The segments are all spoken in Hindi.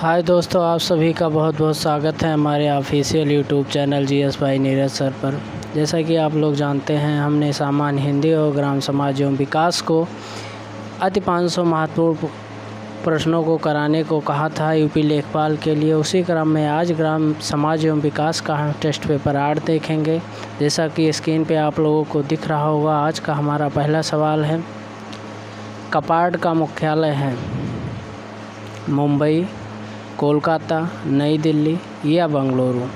हाय दोस्तों, आप सभी का बहुत बहुत स्वागत है हमारे ऑफिशियल यूट्यूब चैनल जीएस भाई नीरज सर पर। जैसा कि आप लोग जानते हैं, हमने सामान्य हिंदी और ग्राम समाज एवं विकास को अति 500 महत्वपूर्ण प्रश्नों को कराने को कहा था यूपी लेखपाल के लिए। उसी क्रम में आज ग्राम समाज एवं विकास का हम टेस्ट पेपर 8 देखेंगे। जैसा कि स्क्रीन पे आप लोगों को दिख रहा होगा, आज का हमारा पहला सवाल है, कपाड का मुख्यालय है मुंबई, कोलकाता, नई दिल्ली या बेंगलुरु।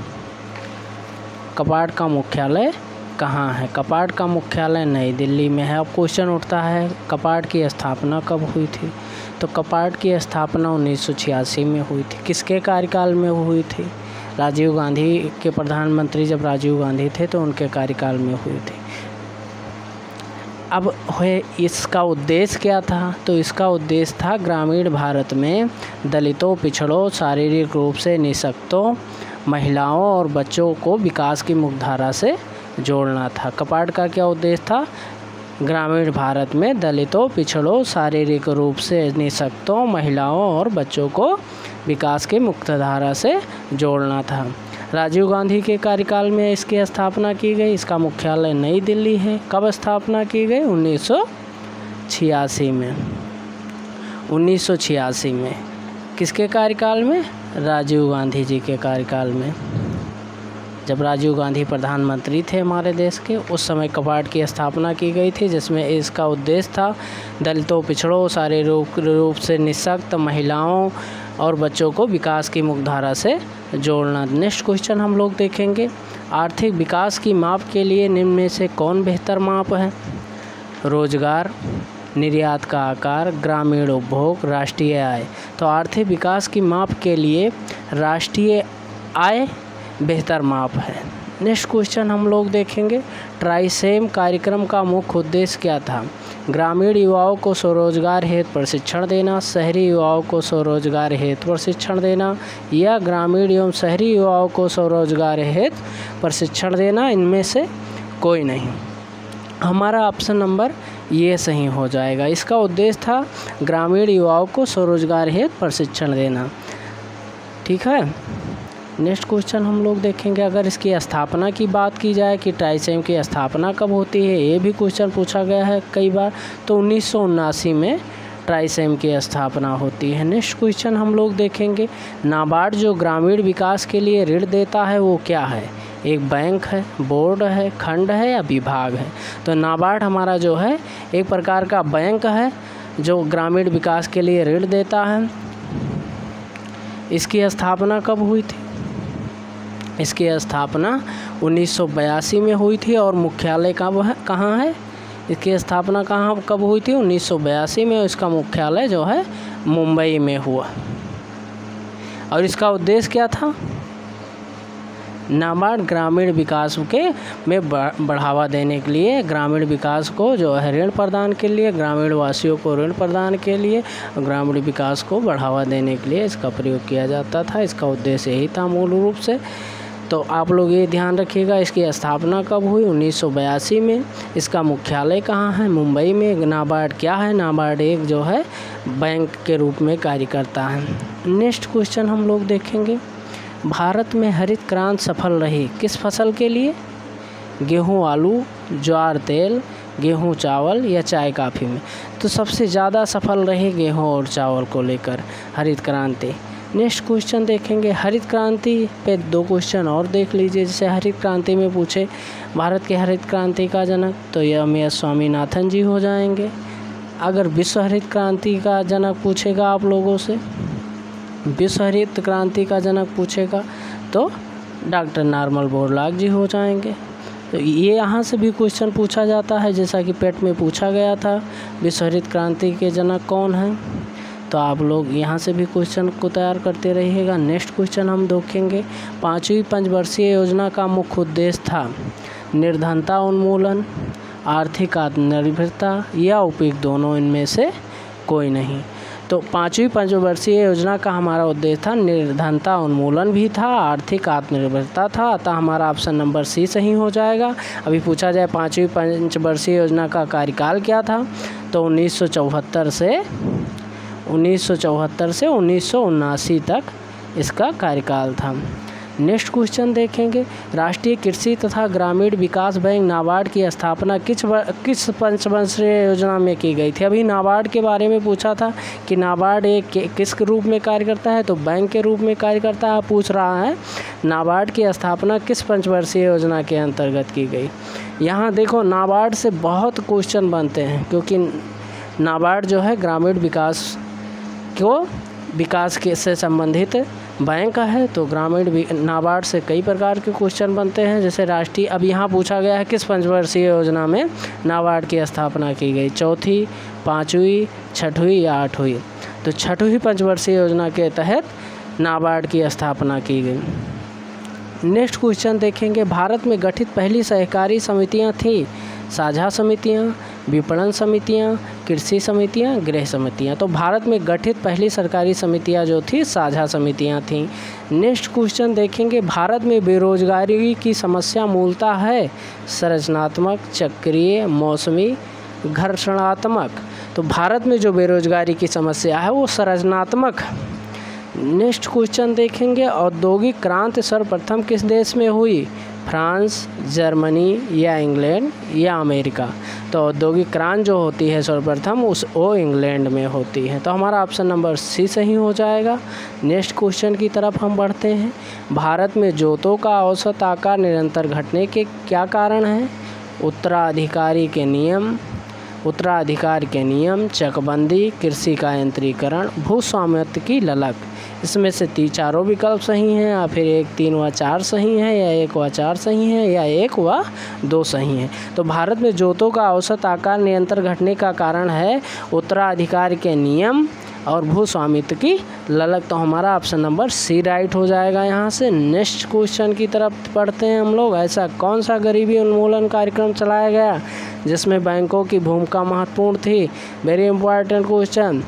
कपाड का मुख्यालय कहाँ है? कपाड का मुख्यालय नई दिल्ली में है। अब क्वेश्चन उठता है, कपाड की स्थापना कब हुई थी? तो कपाड की स्थापना 1986 में हुई थी। किसके कार्यकाल में हुई थी? राजीव गांधी के प्रधानमंत्री जब राजीव गांधी थे तो उनके कार्यकाल में हुई थी। अब इसका उद्देश्य क्या था? तो इसका उद्देश्य था ग्रामीण भारत में दलितों, पिछड़ों, शारीरिक रूप से निःशक्तों, महिलाओं और बच्चों को विकास की मुख्यधारा से जोड़ना था। कपाड का क्या उद्देश्य था? ग्रामीण भारत में दलितों, पिछड़ों, शारीरिक रूप से निःशक्तों, महिलाओं और बच्चों को विकास की मुख्यधारा से जोड़ना था। राजीव गांधी के कार्यकाल में इसकी स्थापना की गई। इसका मुख्यालय नई दिल्ली है। कब स्थापना की गई? 1986 में। 1986 में किसके कार्यकाल में? राजीव गांधी जी के कार्यकाल में। जब राजीव गांधी प्रधानमंत्री थे हमारे देश के, उस समय कपाड की स्थापना की गई थी, जिसमें इसका उद्देश्य था दलितों, पिछड़ों, शारीरिक रूप से निःशक्त, महिलाओं और बच्चों को विकास की मुख्यधारा से जोड़ना। नेक्स्ट क्वेश्चन हम लोग देखेंगे, आर्थिक विकास की माप के लिए निम्न में से कौन बेहतर माप है? रोजगार, निर्यात का आकार, ग्रामीण उपभोग, राष्ट्रीय आय। तो आर्थिक विकास की माप के लिए राष्ट्रीय आय बेहतर माप है। नेक्स्ट क्वेश्चन हम लोग देखेंगे, ट्राइसेम कार्यक्रम का मुख्य उद्देश्य क्या था? ग्रामीण युवाओं को स्वरोजगार हेतु प्रशिक्षण देना, शहरी युवाओं को स्वरोजगार हेतु प्रशिक्षण देना या ग्रामीण एवं शहरी युवाओं को स्वरोजगार हेतु प्रशिक्षण देना। इनमें से कोई नहीं। हमारा ऑप्शन नंबर ये सही हो जाएगा। इसका उद्देश्य था ग्रामीण युवाओं को स्वरोजगार हेतु प्रशिक्षण देना। ठीक है। नेक्स्ट क्वेश्चन हम लोग देखेंगे, अगर इसकी स्थापना की बात की जाए कि ट्राइसेम की स्थापना कब होती है, ये भी क्वेश्चन पूछा गया है कई बार। तो 1979 में ट्राइसेम की स्थापना होती है। नेक्स्ट क्वेश्चन हम लोग देखेंगे, नाबार्ड जो ग्रामीण विकास के लिए ऋण देता है वो क्या है? एक बैंक है, बोर्ड है, खंड है या विभाग है? तो नाबार्ड हमारा जो है एक प्रकार का बैंक है जो ग्रामीण विकास के लिए ऋण देता है। इसकी स्थापना कब हुई थी? इसकी स्थापना 1982 में हुई थी और मुख्यालय कहाँ है? इसकी स्थापना कब हुई थी? 1982 में। इसका मुख्यालय जो है मुंबई में हुआ। और इसका उद्देश्य क्या था? नाबार्ड ग्रामीण विकास में बढ़ावा देने के लिए, ग्रामीण विकास को जो है ऋण प्रदान के लिए, ग्रामीण वासियों को ऋण प्रदान के लिए, ग्रामीण विकास को बढ़ावा देने के लिए इसका प्रयोग किया जाता था। इसका उद्देश्य यही था मूल रूप से। तो आप लोग ये ध्यान रखिएगा, इसकी स्थापना कब हुई? 1982 में। इसका मुख्यालय कहाँ है? मुंबई में। नाबार्ड क्या है? नाबार्ड एक जो है बैंक के रूप में कार्य करता है। नेक्स्ट क्वेश्चन हम लोग देखेंगे, भारत में हरित क्रांति सफल रही किस फसल के लिए? गेहूँ, आलू, ज्वार, तेल, गेहूँ, चावल या चाय कॉफ़ी में? तो सबसे ज़्यादा सफल रही गेहूँ और चावल को लेकर हरित क्रांति। नेक्स्ट क्वेश्चन देखेंगे, हरित क्रांति पे 2 क्वेश्चन और देख लीजिए। जैसे हरित क्रांति में पूछे भारत के हरित क्रांति का जनक, तो यह एम.एस. स्वामीनाथन जी हो जाएंगे। अगर विश्व हरित क्रांति का जनक पूछेगा आप लोगों से, विश्व हरित क्रांति का जनक पूछेगा तो डॉक्टर नॉर्मन बोरलॉग जी हो जाएंगे। तो ये यहाँ से भी क्वेश्चन पूछा जाता है, जैसा कि पेट में पूछा गया था विश्व हरित क्रांति के जनक कौन हैं। तो आप लोग यहाँ से भी क्वेश्चन को तैयार करते रहिएगा। नेक्स्ट क्वेश्चन हम देखेंगे, 5वीं पंचवर्षीय योजना का मुख्य उद्देश्य था निर्धनता उन्मूलन, आर्थिक आत्मनिर्भरता या उपयुक्त दोनों। इनमें से कोई नहीं। तो 5वीं पंचवर्षीय योजना का हमारा उद्देश्य था निर्धनता उन्मूलन भी था, आर्थिक आत्मनिर्भरता था। अतः हमारा ऑप्शन नंबर सी सही हो जाएगा। अभी पूछा जाए 5वीं पंचवर्षीय योजना का कार्यकाल क्या था, तो 1974 से 1974 से 1979 तक इसका कार्यकाल था। नेक्स्ट क्वेश्चन देखेंगे, राष्ट्रीय कृषि तथा ग्रामीण विकास बैंक नाबार्ड की स्थापना किस पंचवर्षीय योजना में की गई थी। अभी नाबार्ड के बारे में पूछा था कि नाबार्ड एक किस रूप में कार्य करता है, तो बैंक के रूप में कार्य करता है। पूछ रहा है नाबार्ड की स्थापना किस पंचवर्षीय योजना के अंतर्गत की गई। यहाँ देखो नाबार्ड से बहुत क्वेश्चन बनते हैं, क्योंकि नाबार्ड जो है ग्रामीण विकास से संबंधित बैंक है, तो नाबार्ड से कई प्रकार के क्वेश्चन बनते हैं। जैसे राष्ट्रीय, अब यहाँ पूछा गया है किस पंचवर्षीय योजना में नाबार्ड की स्थापना की गई, चौथी, पाँचवीं, छठवीं या आठवीं। तो छठवीं पंचवर्षीय योजना के तहत नाबार्ड की स्थापना की गई। नेक्स्ट क्वेश्चन देखेंगे, भारत में गठित पहली सहकारी समितियाँ थी साझा समितियाँ, विपणन समितियाँ, कृषि समितियाँ, गृह समितियाँ। तो भारत में गठित पहली सरकारी समितियाँ जो थी साझा समितियाँ थीं। नेक्स्ट क्वेश्चन देखेंगे, भारत में बेरोजगारी की समस्या मूलतः है संरचनात्मक, चक्रीय, मौसमी, घर्षणात्मक। तो भारत में जो बेरोजगारी की समस्या है वो संरचनात्मक। नेक्स्ट क्वेश्चन देखेंगे, औद्योगिक क्रांति सर्वप्रथम किस देश में हुई, फ्रांस, जर्मनी या इंग्लैंड या अमेरिका। तो औद्योगिक क्रांति जो होती है सर्वप्रथम वो इंग्लैंड में होती है। तो हमारा ऑप्शन नंबर सी सही हो जाएगा। नेक्स्ट क्वेश्चन की तरफ हम बढ़ते हैं, भारत में जोतों का औसत आकार निरंतर घटने के क्या कारण हैं, उत्तराधिकार के नियम, चकबंदी, कृषि का यंत्रीकरण, भूस्वामित्व की ललक। इसमें से चारों विकल्प सही हैं, या फिर 1, 3 व 4 सही हैं, या 1 व 4 सही हैं, या 1 व 2 सही हैं। तो भारत में जोतों का औसत आकार निरंतर घटने का कारण है उत्तराधिकार के नियम और भूस्वामित्व की ललक। तो हमारा ऑप्शन नंबर सी राइट हो जाएगा यहाँ से। नेक्स्ट क्वेश्चन की तरफ पढ़ते हैं हम लोग, ऐसा कौन सा गरीबी उन्मूलन कार्यक्रम चलाया गया जिसमें बैंकों की भूमिका महत्वपूर्ण थी। Very important question.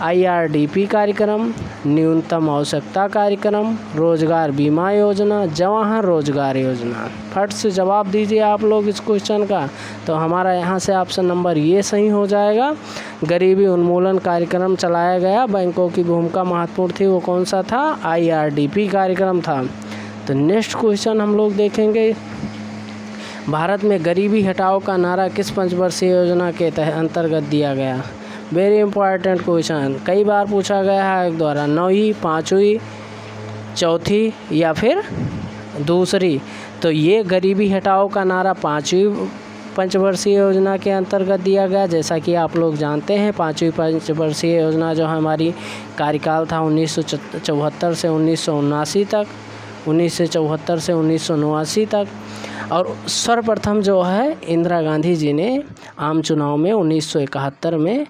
IRDP कार्यक्रम, न्यूनतम आवश्यकता कार्यक्रम, रोजगार बीमा योजना, जवाहर रोजगार योजना। फट से जवाब दीजिए आप लोग इस क्वेश्चन का। तो हमारा यहाँ से ऑप्शन नंबर ये सही हो जाएगा। गरीबी उन्मूलन कार्यक्रम चलाया गया, बैंकों की भूमिका महत्वपूर्ण थी, वो कौन सा था, IRDP कार्यक्रम था। तो नेक्स्ट क्वेश्चन हम लोग देखेंगे, भारत में गरीबी हटाओ का नारा किस पंचवर्षीय योजना के अंतर्गत दिया गया। वेरी इंपॉर्टेंट क्वेश्चन, कई बार पूछा गया है एक द्वारा, 9वीं, 5वीं, चौथी या फिर दूसरी। तो ये गरीबी हटाओ का नारा 5वीं पंचवर्षीय योजना के अंतर्गत दिया गया। जैसा कि आप लोग जानते हैं 5वीं पंचवर्षीय योजना जो हमारी कार्यकाल था 1974 से 1979 तक, 1974 से 1979 तक। और सर्वप्रथम जो है इंदिरा गांधी जी ने आम चुनाव में 1971 में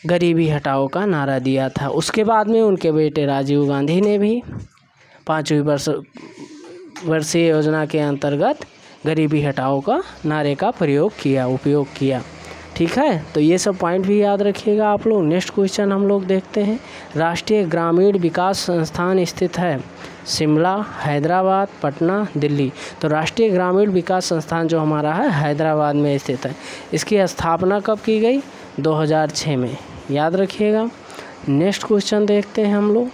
गरीबी हटाओ का नारा दिया था। उसके बाद में उनके बेटे राजीव गांधी ने भी 5वीं वर्षीय योजना के अंतर्गत गरीबी हटाओ का नारे का उपयोग किया। ठीक है, तो ये सब पॉइंट भी याद रखिएगा आप लोग। नेक्स्ट क्वेश्चन हम लोग देखते हैं, राष्ट्रीय ग्रामीण विकास संस्थान स्थित है शिमला, हैदराबाद, पटना, दिल्ली। तो राष्ट्रीय ग्रामीण विकास संस्थान जो हमारा है हैदराबाद में स्थित है। इसकी स्थापना कब की गई, 2006 में, याद रखिएगा। नेक्स्ट क्वेश्चन देखते हैं हम लोग,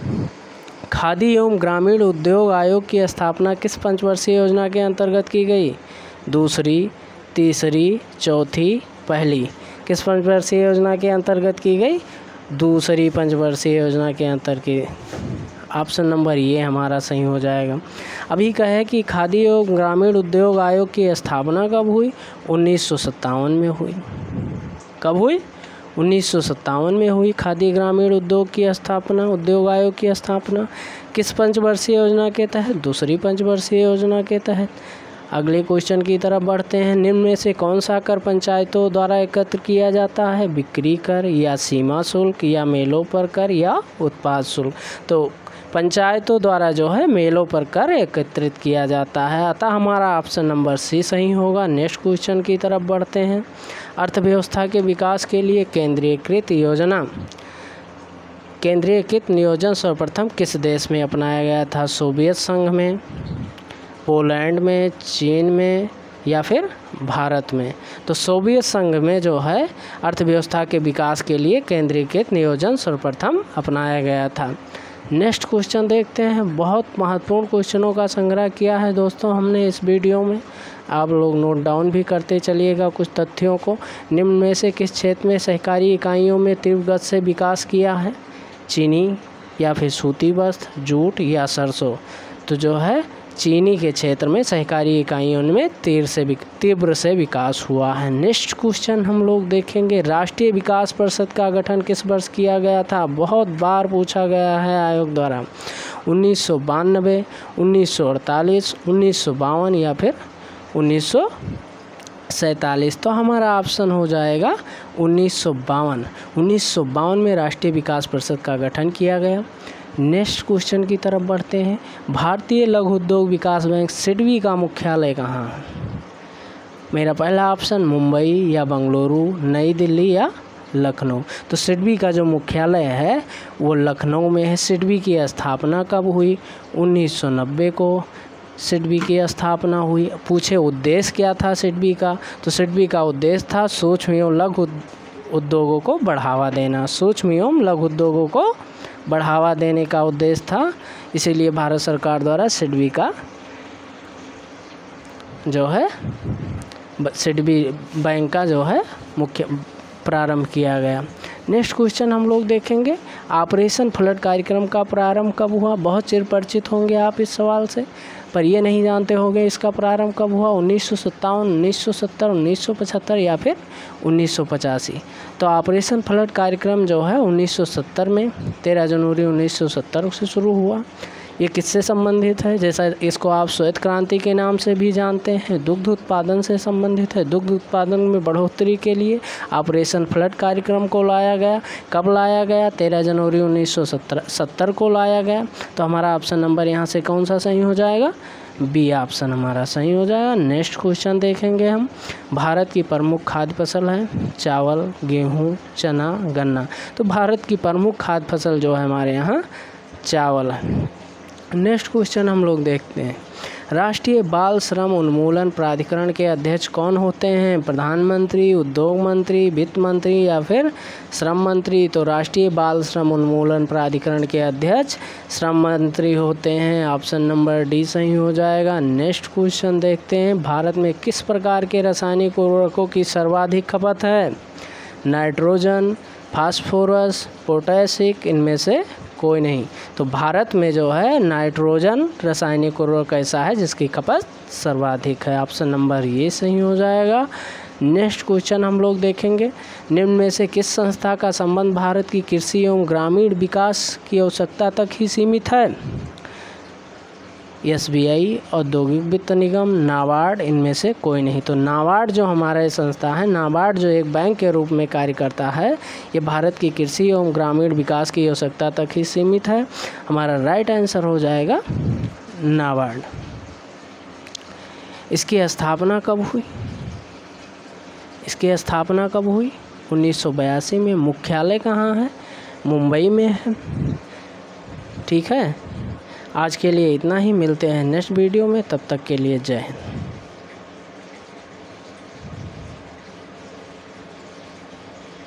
खादी एवं ग्रामीण उद्योग आयोग की स्थापना किस पंचवर्षीय योजना के अंतर्गत की गई, दूसरी, तीसरी, चौथी, पहली। किस पंचवर्षीय योजना के अंतर्गत की गई, दूसरी पंचवर्षीय योजना के अंतर्गत। ऑप्शन नंबर ये हमारा सही हो जाएगा। अभी कहे कि खादी एवं ग्रामीण उद्योग आयोग की स्थापना कब हुई, 1957 में हुई। कब हुई, 1957 में हुई खादी ग्रामीण उद्योग आयोग की स्थापना। किस पंचवर्षीय योजना के तहत, दूसरी पंचवर्षीय योजना के तहत। अगले क्वेश्चन की तरफ बढ़ते हैं, निम्न में से कौन सा कर पंचायतों द्वारा एकत्र किया जाता है, बिक्री कर या सीमा शुल्क या मेलों पर कर या उत्पाद शुल्क। तो पंचायतों द्वारा जो है मेलों पर कर एकत्रित किया जाता है, अतः हमारा ऑप्शन नंबर सी सही होगा। नेक्स्ट क्वेश्चन की तरफ बढ़ते हैं, अर्थव्यवस्था के विकास के लिए केंद्रीकृत नियोजन सर्वप्रथम किस देश में अपनाया गया था, सोवियत संघ में, पोलैंड में, चीन में, या फिर भारत में? तो सोवियत संघ में जो है अर्थव्यवस्था के विकास के लिए केंद्रीकृत नियोजन सर्वप्रथम अपनाया गया था। नेक्स्ट क्वेश्चन देखते हैं। बहुत महत्वपूर्ण क्वेश्चनों का संग्रह किया है दोस्तों हमने इस वीडियो में, आप लोग नोट डाउन भी करते चलिएगा कुछ तथ्यों को। निम्न में से किस क्षेत्र में सहकारी इकाइयों में तीव्र गति से विकास किया है? चीनी या फिर सूती वस्त्र, जूट या सरसों? तो जो है चीनी के क्षेत्र में सहकारी इकाइयों में तीव्र से विकास हुआ है। नेक्स्ट क्वेश्चन हम लोग देखेंगे, राष्ट्रीय विकास परिषद का गठन किस वर्ष किया गया था? बहुत बार पूछा गया है आयोग द्वारा। 1992, 1948, 1952 या फिर 1947? तो हमारा ऑप्शन हो जाएगा 1952। 1952 में राष्ट्रीय विकास परिषद का गठन किया गया। नेक्स्ट क्वेश्चन की तरफ बढ़ते हैं। भारतीय लघु उद्योग विकास बैंक सिडबी का मुख्यालय कहाँ है? मेरा पहला ऑप्शन मुंबई या बेंगलुरु, नई दिल्ली या लखनऊ। तो सिडबी का जो मुख्यालय है वो लखनऊ में है। सिडबी की स्थापना कब हुई? 1990 को सिडबी की स्थापना हुई। पूछे उद्देश्य क्या था सिडबी का? तो सिडबी का उद्देश्य था सूक्ष्म एवं लघु उद्योगों को बढ़ावा देना। सूक्ष्म एवं लघु उद्योगों को बढ़ावा देने का उद्देश्य था, इसीलिए भारत सरकार द्वारा सिडबी का जो है सिडबी बैंक का जो है मुख्य प्रारंभ किया गया। नेक्स्ट क्वेश्चन हम लोग देखेंगे, ऑपरेशन फ्लड कार्यक्रम का प्रारंभ कब हुआ? बहुत चिर परिचित होंगे आप इस सवाल से, पर ये नहीं जानते होंगे इसका प्रारंभ कब हुआ। 1957, 1970, 1975 या फिर 1985? तो ऑपरेशन फ्लड कार्यक्रम जो है 1970 में 13 जनवरी 1970 से शुरू हुआ। ये किससे संबंधित है? जैसा इसको आप श्वेत क्रांति के नाम से भी जानते हैं, दुग्ध उत्पादन से संबंधित है। दुग्ध उत्पादन में बढ़ोतरी के लिए ऑपरेशन फ्लड कार्यक्रम को लाया गया। कब लाया गया? 13 जनवरी 1970 को लाया गया। तो हमारा ऑप्शन नंबर यहाँ से कौन सा सही हो जाएगा? बी ऑप्शन हमारा सही हो जाएगा। नेक्स्ट क्वेश्चन देखेंगे हम, भारत की प्रमुख खाद्य फसल है चावल, गेहूँ, चना, गन्ना। तो भारत की प्रमुख खाद्य फसल जो है हमारे यहाँ चावल है। नेक्स्ट क्वेश्चन हम लोग देखते हैं, राष्ट्रीय बाल श्रम उन्मूलन प्राधिकरण के अध्यक्ष कौन होते हैं? प्रधानमंत्री, उद्योग मंत्री, वित्त मंत्री या फिर श्रम मंत्री? तो राष्ट्रीय बाल श्रम उन्मूलन प्राधिकरण के अध्यक्ष श्रम मंत्री होते हैं। ऑप्शन नंबर डी सही हो जाएगा। नेक्स्ट क्वेश्चन देखते हैं, भारत में किस प्रकार के रासायनिक उर्वरकों की सर्वाधिक खपत है? नाइट्रोजन, फास्फोरस, पोटैशिक, इनमें से कोई नहीं। तो भारत में जो है नाइट्रोजन रासायनिक उर्वरक ऐसा है जिसकी खपत सर्वाधिक है। ऑप्शन नंबर ये सही हो जाएगा। नेक्स्ट क्वेश्चन हम लोग देखेंगे, निम्न में से किस संस्था का संबंध भारत की कृषि एवं ग्रामीण विकास की आवश्यकता तक ही सीमित है? SBI, औद्योगिक वित्त निगम, नाबार्ड, इनमें से कोई नहीं। तो नाबार्ड जो हमारा संस्था है, नाबार्ड जो एक बैंक के रूप में कार्य करता है, ये भारत की कृषि एवं ग्रामीण विकास की आवश्यकता तक ही सीमित है। हमारा राइट आंसर हो जाएगा नाबार्ड। इसकी स्थापना कब हुई? इसकी स्थापना कब हुई? 1982 में। मुख्यालय कहाँ है? मुंबई में है। ठीक है, आज के लिए इतना ही, मिलते हैं नेक्स्ट वीडियो में, तब तक के लिए जय हिंद।